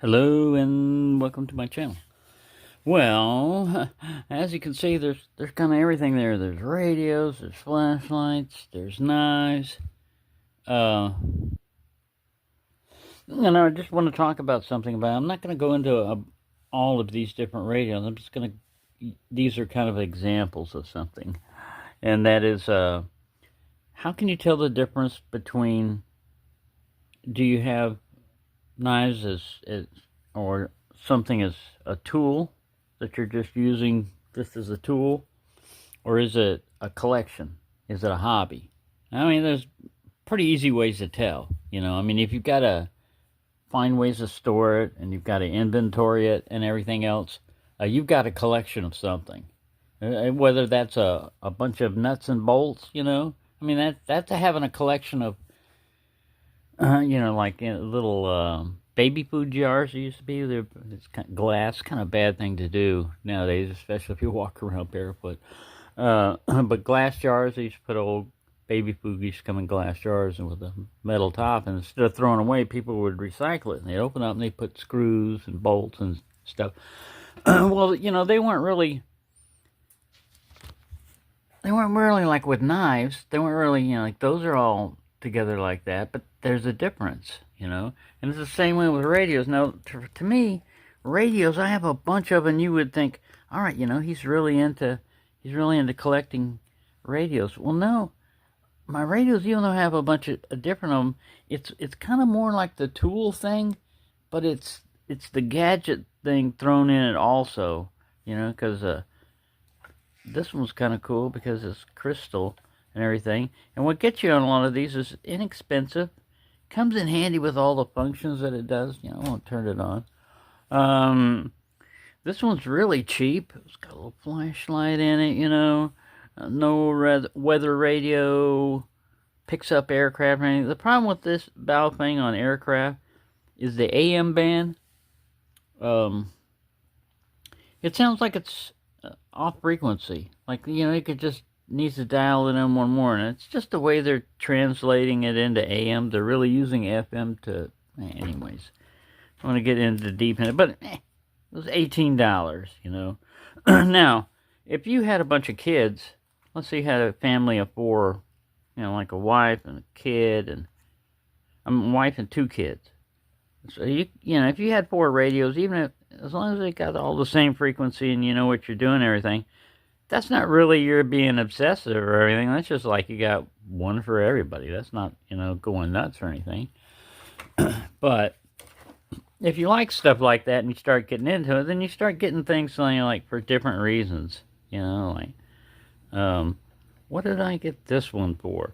Hello and welcome to my channel. Well, as you can see, there's kind of everything there. There's radios, there's flashlights, there's knives. I just want to talk about something about. I'm not going to go into all of these different radios. I'm just going to. These are kind of examples of something, and that is, how can you tell the difference between? Do you have knives as or something as a tool that you're just using just as a tool, or is it a collection? Is it a hobby? I mean, there's pretty easy ways to tell. I mean, if you've got to find ways to store it and you've got to inventory it and everything else, you've got a collection of something. Whether that's a bunch of nuts and bolts, I mean, that's having a collection of like little baby food jars used to be. It's kind of glass, kind of bad thing to do nowadays, especially if you walk around barefoot. But glass jars, they used to put old baby food used to come in glass jars and with a metal top, and instead of throwing away, people would recycle it. And they'd open up and they put screws and bolts and stuff. Well, they weren't really like with knives. They weren't really, like those are all together like that, but there's a difference, and it's the same way with radios. Now, to me, radios, I have a bunch of, and you would think, all right, he's really into collecting radios. Well, no, my radios, even though I have a bunch of different of them, it's kind of more like the tool thing, but it's the gadget thing thrown in it also, because this one's kind of cool because it's crystal and everything. And what gets you on a lot of these is inexpensive. Comes in handy with all the functions that it does. I won't turn it on. This one's really cheap. It's got a little flashlight in it, no weather radio, picks up aircraft or anything. The problem with this bow thing on aircraft is the AM band. It sounds like it's off frequency. Like, you could just needs to dial it in one more, and it's just the way they're translating it into AM. They're really using FM to. Anyways, I want to get into deep in it, but it was $18. Now, if you had a bunch of kids, let's say you had a family of four, like a wife and a kid, and wife and two kids. So if you had four radios, as long as they got all the same frequency and you know what you're doing and everything, that's not really you're being obsessive or anything. That's just like you got one for everybody. That's not, going nuts or anything. But if you like stuff like that and you start getting into it, then you start getting things like for different reasons. Like, what did I get this one for?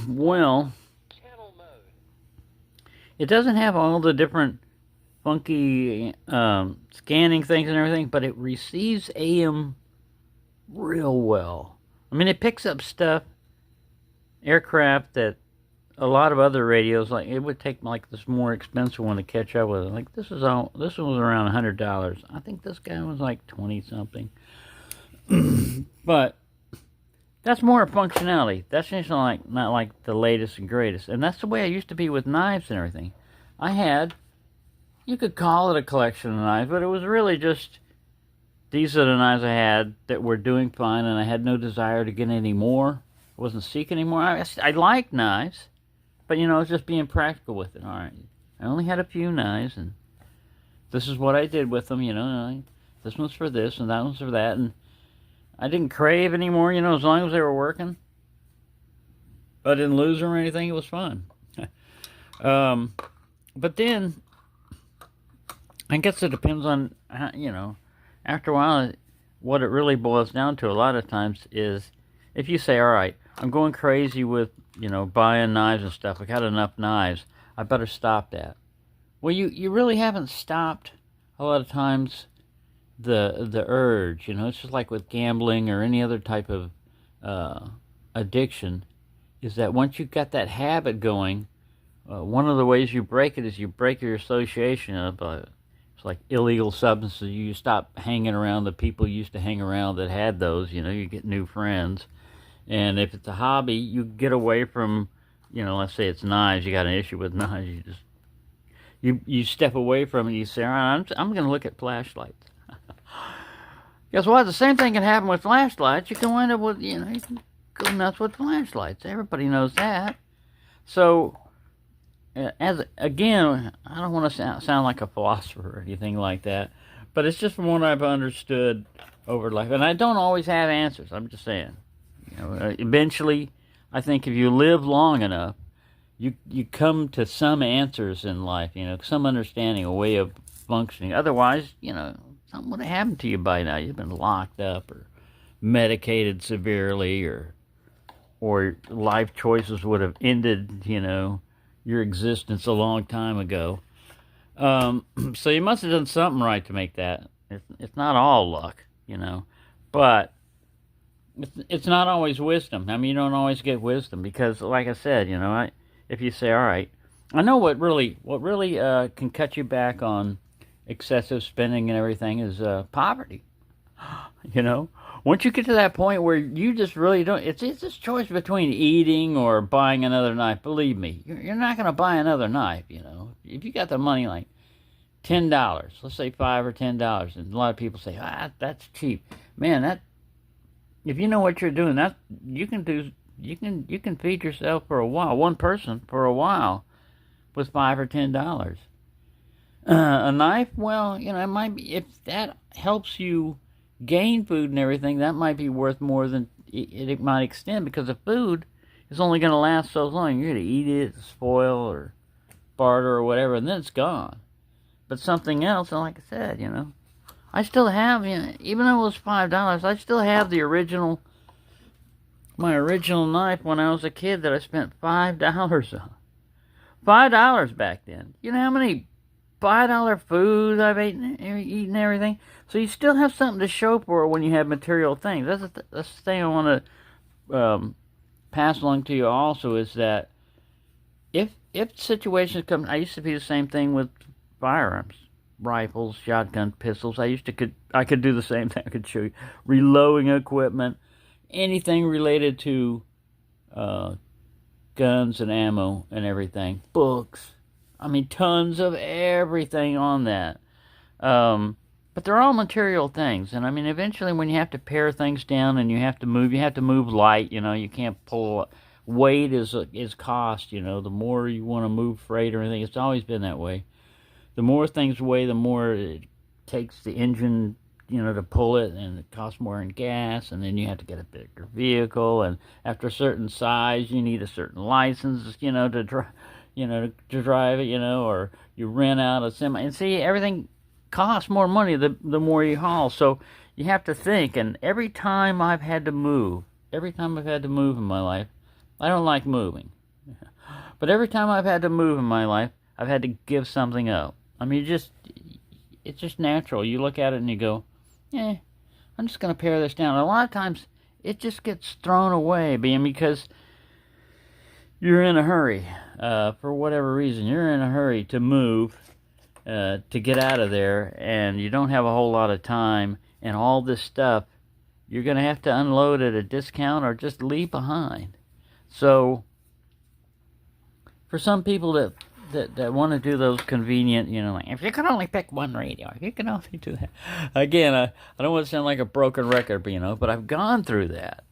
Well, it doesn't have all the different funky scanning things and everything, but it receives AM real well. I mean, it picks up stuff, aircraft, that a lot of other radios, like it would take like this more expensive one to catch up with it. Like this one was around $100. I think this guy was like 20 something. But that's more functionality. That's just not like the latest and greatest. And that's the way I used to be with knives and everything. You could call it a collection of knives, but it was really just, these are the knives I had that were doing fine, and I had no desire to get any more. I wasn't seeking any more. I like knives, but, I was just being practical with it. All right, I only had a few knives, and this is what I did with them, This one's for this, and that one's for that, and I didn't crave anymore, as long as they were working. I didn't lose them or anything. It was fun. But then, I guess it depends on, after a while, what it really boils down to a lot of times is, if you say, all right, I'm going crazy with, buying knives and stuff. I got enough knives. I better stop that. Well, you really haven't stopped a lot of times the urge. It's just like with gambling or any other type of addiction, is that once you've got that habit going, one of the ways you break it is you break your association of it's like illegal substances. You stop hanging around the people you used to hang around that had those. You get new friends. And if it's a hobby, you get away from, let's say it's knives. You got an issue with knives. You step away from it. You say, all right, I'm going to look at flashlights. Guess what? The same thing can happen with flashlights. You can wind up with, you can go nuts with flashlights. Everybody knows that. So, as again, I don't want to sound like a philosopher or anything like that, but it's just from what I've understood over life, and I don't always have answers. I'm just saying, eventually, I think if you live long enough, you come to some answers in life. Some understanding, a way of functioning. Otherwise, something would have happened to you by now. You've been locked up or medicated severely, or life choices would have ended, your existence a long time ago. So you must have done something right to make that. It's not all luck, but it's not always wisdom. I mean, you don't always get wisdom because, like I said, if you say, all right, I know what really can cut you back on excessive spending and everything is poverty. Once you get to that point where you just really don't, it's this choice between eating or buying another knife. Believe me, you're not going to buy another knife. If you got the money, like $10, let's say $5 or $10, and a lot of people say, that's cheap, man. If you know what you're doing, that you can feed yourself for a while, one person for a while, with $5 or $10. A knife, well, it might be, if that helps you gain food and everything, that might be worth more than it might extend, because the food is only going to last so long. You're going to eat it, spoil, or barter, or whatever, and then it's gone. But something else, and like I said, I still have, even though it was $5, I still have my original knife when I was a kid that I spent $5 on. $5 back then. You know how many $5 foods I've eaten everything? So you still have something to show for it when you have material things. That's the thing I want to pass along to you also, is that if situations come, I used to be the same thing with firearms, rifles, shotgun, pistols. I could do the same thing. I could show you reloading equipment, anything related to guns and ammo and everything, books. I mean, tons of everything on that. But they're all material things, and I mean, eventually, when you have to pare things down and you have to move light. You can't pull. Weight is cost. The more you want to move freight or anything, it's always been that way. The more things weigh, the more it takes the engine, to pull it, and it costs more in gas, and then you have to get a bigger vehicle, and after a certain size, you need a certain license, to drive, to drive it, or you rent out a semi, and see, everything costs more money the more you haul. So you have to think, and every time I've had to move in my life, I don't like moving, but every time I've had to move in my life, I've had to give something up. I mean, it's just natural. You look at it and you go, I'm just going to pare this down. And a lot of times, it just gets thrown away, because you're in a hurry. For whatever reason, you're in a hurry to move, to get out of there, and you don't have a whole lot of time, and all this stuff, you're going to have to unload at a discount or just leave behind. So, for some people that want to do those convenient, like, if you could only pick one radio, if you can only do that. Again, I don't want to sound like a broken record, but I've gone through that.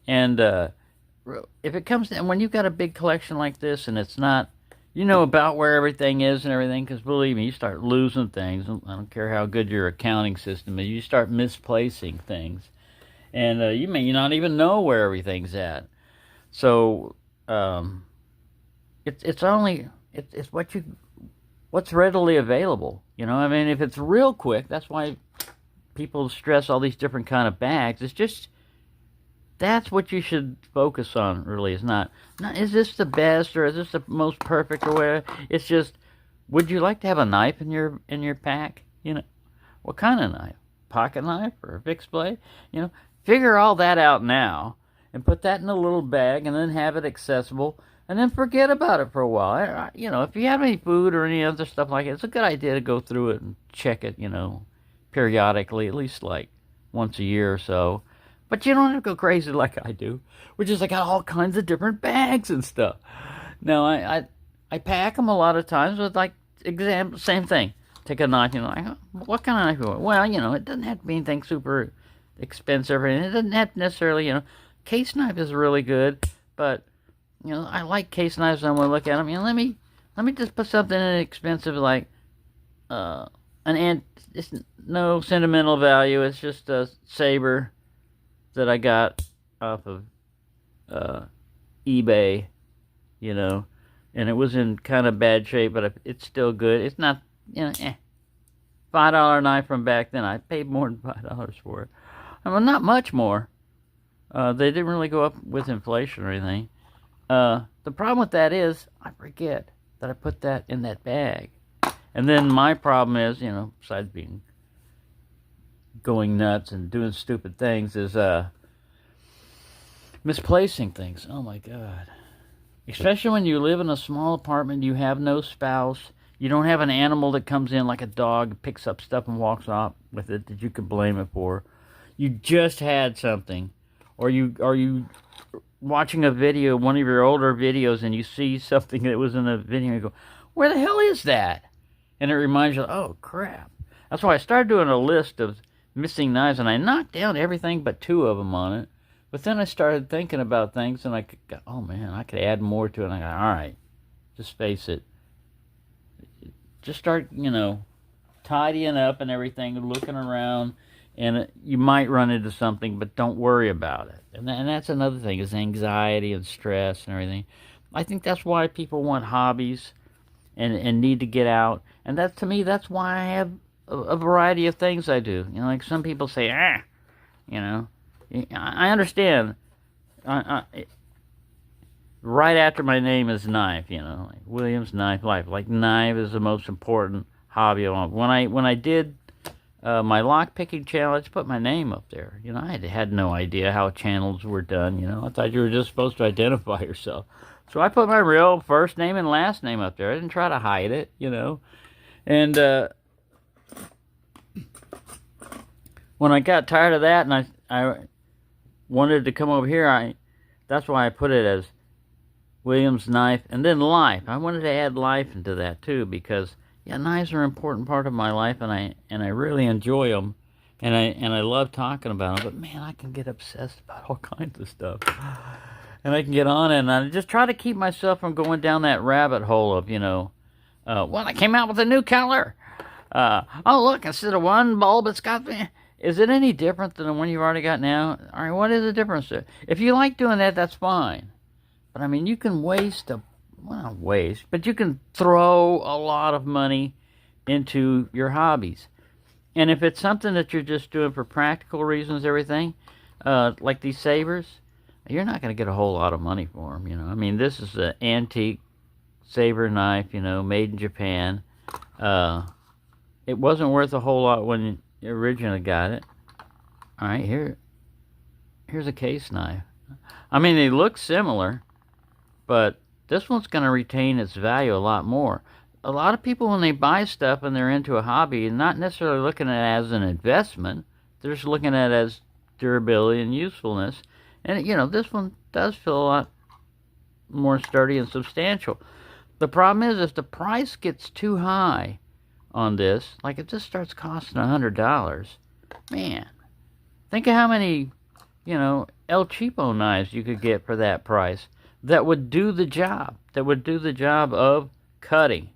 And if it comes to, when you've got a big collection like this, and it's not, about where everything is and everything, because believe me, you start losing things. I don't care how good your accounting system is, you start misplacing things. And you may not even know where everything's at. So, it's what's readily available. I mean, if it's real quick, that's why people stress all these different kind of bags. It's just, that's what you should focus on, really. It's not is this the best, or is this the most perfect, or whatever. It's just, would you like to have a knife in your pack? What kind of knife? Pocket knife or a fixed blade? Figure all that out now and put that in a little bag, and then have it accessible. And then forget about it for a while. If you have any food or any other stuff like it, it's a good idea to go through it and check it, periodically, at least like once a year or so. But you don't have to go crazy like I do, which is I got all kinds of different bags and stuff. Now, I pack them a lot of times with like example, same thing. Take a knife, like, oh, what kind of knife you want? Well, it doesn't have to be anything super expensive, and it doesn't have to necessarily, case knife is really good, but, I like case knives, and I'm going to look at them. Let me just put something inexpensive like, it's no sentimental value, it's just a saber that I got off of, eBay, and it was in kind of bad shape, but it's still good. It's not, $5 knife from back then. I paid more than $5 for it. Well, not much more. They didn't really go up with inflation or anything. The problem with that is I forget that I put that in that bag. And then my problem is, besides going nuts and doing stupid things, is misplacing things. Oh my God. Especially when you live in a small apartment, you have no spouse, you don't have an animal that comes in like a dog, picks up stuff and walks off with it that you could blame it for. You just had something. Or you watching a video, one of your older videos, and you see something that was in a video and you go, where the hell is that? And it reminds you, oh crap. That's why I started doing a list of missing knives, and I knocked down everything but 2 of them on it. But then I started thinking about things, and I go, oh man, I could add more to it. And I go, all right, just face it. Just start, tidying up and everything, looking around, and you might run into something, but don't worry about it. And that's another thing, is anxiety and stress and everything. I think that's why people want hobbies and need to get out. And that, to me, that's why I have a variety of things I do. Like some people say, I understand. Right after my name is Knife, like Williams Knife Life. Like knife is the most important hobby I want. When I did my lock picking challenge, put my name up there. I had no idea how channels were done. I thought you were just supposed to identify yourself. So I put my real first name and last name up there. I didn't try to hide it, And when I got tired of that, and I wanted to come over here, that's why I put it as Williams Knife, and then Life. I wanted to add life into that too, because knives are an important part of my life, and I really enjoy them, and I love talking about them. But man, I can get obsessed about all kinds of stuff, and I can get on it, and I just try to keep myself from going down that rabbit hole of well, I came out with a new color. Oh look, instead of one bulb, it's got. Is it any different than the one you've already got now? All right, what is the difference there? If you like doing that, that's fine. But I mean, you can not waste, but you can throw a lot of money into your hobbies. And if it's something that you're just doing for practical reasons, everything, like these sabers, you're not going to get a whole lot of money for them, I mean, this is an antique saber knife, made in Japan. It wasn't worth a whole lot when you originally got it. All right, here's a case knife. I mean, they look similar, but this one's going to retain its value a lot more. A lot of people, when they buy stuff and they're into a hobby, not necessarily looking at it as an investment, they're just looking at it as durability and usefulness. And, this one does feel a lot more sturdy and substantial. The problem is, if the price gets too high on this, like if this starts costing $100, man, think of how many, El Cheapo knives you could get for that price that would do the job, of cutting.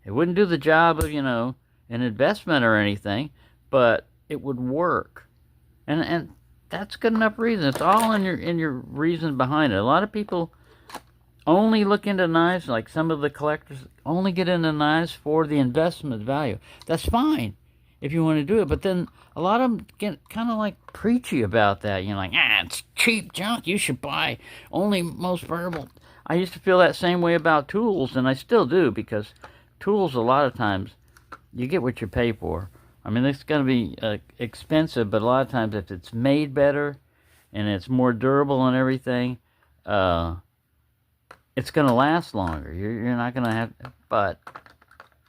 It wouldn't do the job of, an investment or anything, but it would work. And that's good enough reason. It's all in your reason behind it. A lot of people only look into knives, like some of the collectors only get into knives for the investment value. That's fine if you want to do it, but then a lot of them get kind of like preachy about that. Like, it's cheap junk, you should buy only most durable. I used to feel that same way about tools, and I still do, because tools, a lot of times, you get what you pay for. I mean, it's going to be expensive, but a lot of times if it's made better and it's more durable and everything, it's going to last longer. You're not going to have, but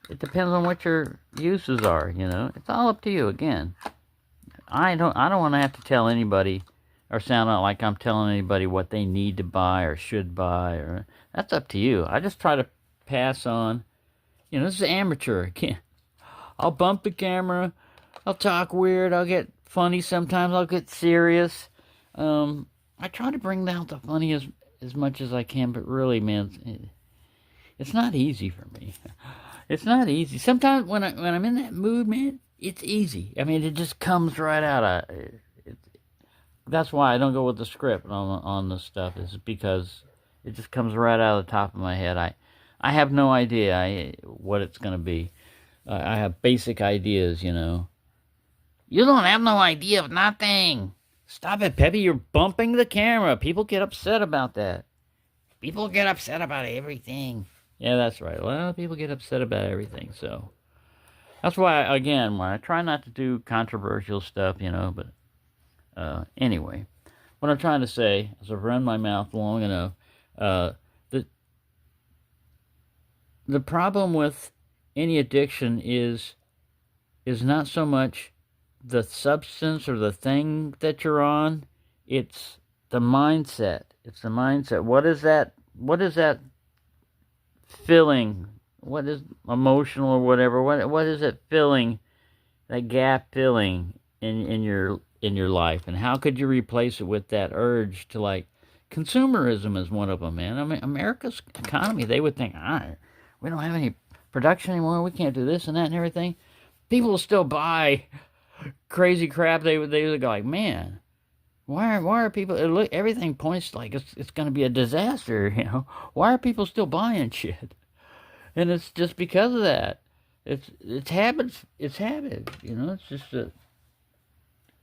it depends on what your uses are, It's all up to you, again. I don't want to have to tell anybody or sound out like I'm telling anybody what they need to buy or should buy. That's up to you. I just try to pass on, this is amateur. I can't. I'll bump the camera. I'll talk weird. I'll get funny sometimes. I'll get serious. I try to bring out the funny as much as I can, but really, man, it's not easy for me. It's not easy. Sometimes when I'm in that mood, man, it's easy. I mean, it just comes right out. That's why I don't go with the script on this stuff. Is because it just comes right out of the top of my head. I have no idea what it's going to be. I have basic ideas, You don't have no idea of nothing. Stop it, Peppy. You're bumping the camera. People get upset about that. People get upset about everything. Yeah, that's right. A lot of people get upset about everything. So that's why, again, I try not to do controversial stuff, But anyway, what I'm trying to say is I've run my mouth long enough. The problem with any addiction is not so much the substance or the thing that you're on. It's the mindset. It's the mindset. What is that feeling? What is emotional or whatever? What is it filling? That gap filling in your life, and how could you replace it with that urge to consumerism is one of them, man. I mean, America's economy, they would think, we don't have any production anymore. We can't do this and that and everything. People will still buy crazy crap. They would go like, man, why are people? Look, everything points like it's going to be a disaster. Why are people still buying shit? And it's just because of that. It's habits. It's habit. It's just that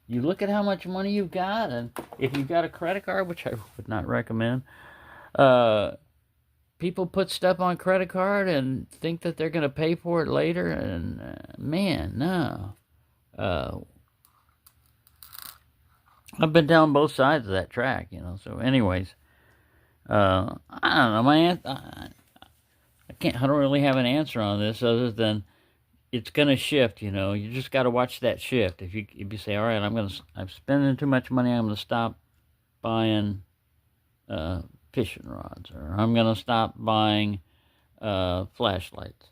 you look at how much money you've got, and if you've got a credit card, which I would not recommend, people put stuff on credit card and think that they're going to pay for it later, and man, no. I've been down both sides of that track, So, anyways, I don't know. I don't really have an answer on this other than it's gonna shift. You just got to watch that shift. If you say, all right, I'm spending too much money, I'm gonna stop buying fishing rods, or I'm gonna stop buying flashlights.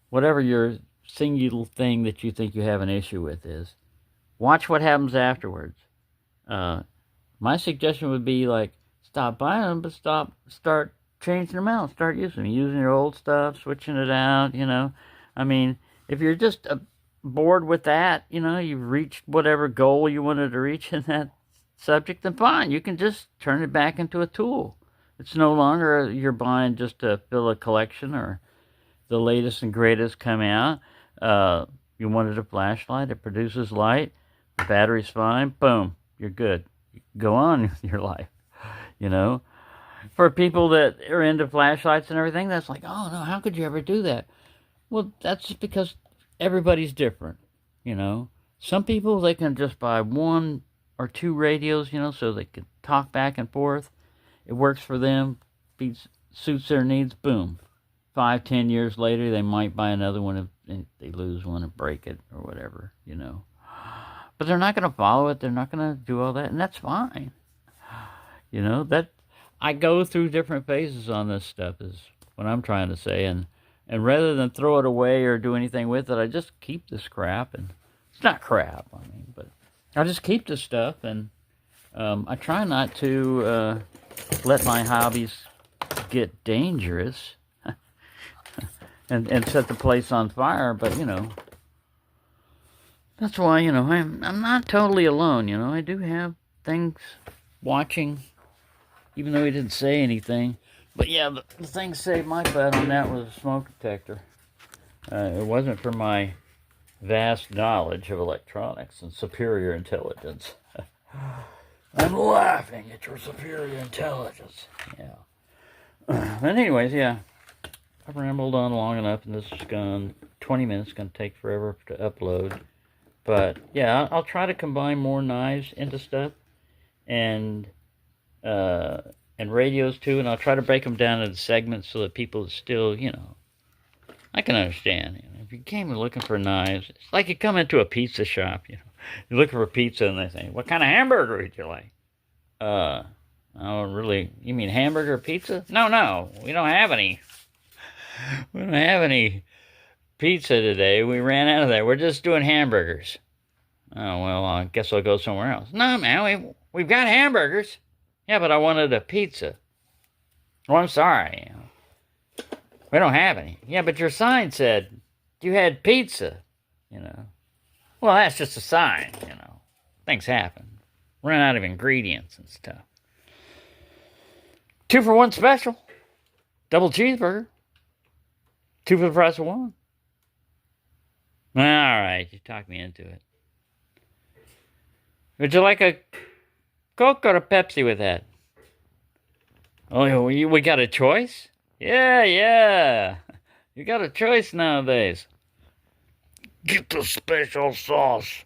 Whatever your singular thing that you think you have an issue with is, watch what happens afterwards. My suggestion would be stop buying them, but start changing them out, start using your old stuff, switching it out. I mean, if you're just bored with that, you've reached whatever goal you wanted to reach in that subject, then fine, you can just turn it back into a tool. It's no longer you're buying just to fill a collection or the latest and greatest come out. You wanted a flashlight, it produces light, the battery's fine, boom, you're good. Go on with your life, For people that are into flashlights and everything, that's like, oh no, how could you ever do that? Well, that's just because everybody's different, Some people, they can just buy 1 or 2 radios, so they can talk back and forth. It works for them, suits their needs, boom. 5-10 years later, they might buy another one if they lose one and break it or whatever, But they're not going to follow it. They're not going to do all that, and that's fine. That I go through different phases on this stuff is what I'm trying to say, and rather than throw it away or do anything with it, I just keep this crap, and it's not crap, but I just keep this stuff, and I try not to let my hobbies get dangerous and set the place on fire, but that's why I'm not totally alone. I do have things watching, even though he didn't say anything. But yeah, the thing saved my butt on that was a smoke detector. It wasn't for my vast knowledge of electronics and superior intelligence. I'm laughing at your superior intelligence. Yeah. But anyways, yeah. I've rambled on long enough, and this is gone 20 minutes. Going to take forever to upload. But yeah, I'll try to combine more knives into stuff, and radios too, and I'll try to break them down into segments so that people still, I can understand. If you came looking for knives, it's like you come into a pizza shop. You're looking for pizza, and they say, "What kind of hamburger would you like?" Oh, really? You mean hamburger pizza? No, we don't have any. We don't have any pizza today. We ran out of that. We're just doing hamburgers. Oh, well, I guess I'll go somewhere else. No, man, we've got hamburgers. Yeah, but I wanted a pizza. Oh, I'm sorry. We don't have any. Yeah, but your sign said you had pizza, you know. Well, that's just a sign, you know. Things happen. Run out of ingredients and stuff. 2 for 1 special. Double cheeseburger. 2 for the price of 1. All right, you talked me into it. Would you like a Coke or a Pepsi with that? Oh, we got a choice? Yeah. You got a choice nowadays. Get the special sauce.